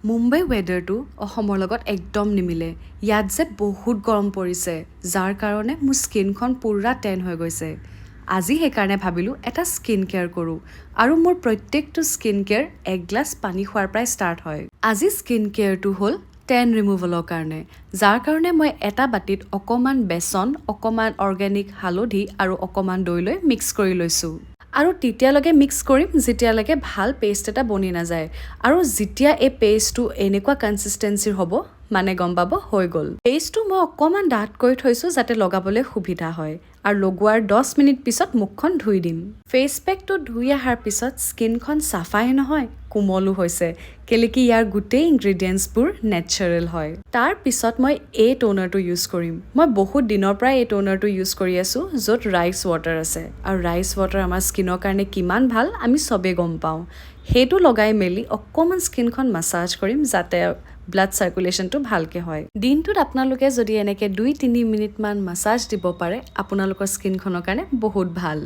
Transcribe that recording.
মুম্বাই ৱেডাৰটো অসমৰ লগত একদম নিমিলে। ইয়াত যে বহুত গৰম পৰিছে, যাৰ কাৰণে মোৰ স্কিনখন পুৰা টেন হৈ গৈছে। আজি সেইকাৰণে ভাবিলোঁ এটা স্কিন কেয়াৰ কৰোঁ আৰু মোৰ প্ৰত্যেকটো স্কিন কেয়াৰ এক গ্লাছ পানী খোৱাৰ পৰাই ষ্টাৰ্ট হয়। আজি স্কিন কেয়াৰটো হ'ল টেন ৰিমুভেলৰ কাৰণে, যাৰ কাৰণে মই এটা বাটিত অকণমান বেচন, অকণমান অৰ্গেনিক হালধি আৰু অকণমান দৈ লৈ মিক্স কৰি লৈছোঁ। আৰু তেতিয়ালৈকে মিক্স কৰিম যেতিয়ালৈকে ভাল পেষ্ট এটা বনি নাযায়। আৰু যেতিয়া এই পেষ্টটো এনেকুৱা কনচিষ্টেঞ্চিৰ হ'ব, মানে গম পাব হৈ গ'ল। পেষ্টটো মই অকণমান ডাঠ কৰি থৈছোঁ যাতে লগাবলৈ সুবিধা হয়। আৰু লগোৱাৰ 10 মিনিট পিছত মুখখন ধুই দিম। ফেচ পেকটো ধুই অহাৰ পিছত স্কিনখন চাফাই নহয়, কোমলো হৈছে, কেলে কি ইয়াৰ গোটেই ইনগ্ৰিডিয়েণ্টছবোৰ নেচাৰেল হয়। তাৰ পিছত মই এই টোনাৰটো ইউজ কৰিম। মই বহুত দিনৰ পৰাই এই টোনাৰটো ইউজ কৰি আছোঁ, য'ত ৰাইচ ৱাটাৰ আছে। আৰু ৰাইচ ৱাটাৰ আমাৰ স্কিনৰ কাৰণে কিমান ভাল আমি চবেই গম পাওঁ। সেইটো লগাই মেলি অকণমান স্কিনখন মাছাজ কৰিম যাতে ব্লাড চাৰ্কুলেশ্যনটো ভালকৈ হয়। দিনটোত আপোনালোকে যদি এনেকৈ 2-3 মিনিটমান মাছাজ দিব পাৰে, আপোনালোকৰ স্কিনখনৰ কাৰণে বহুত ভাল।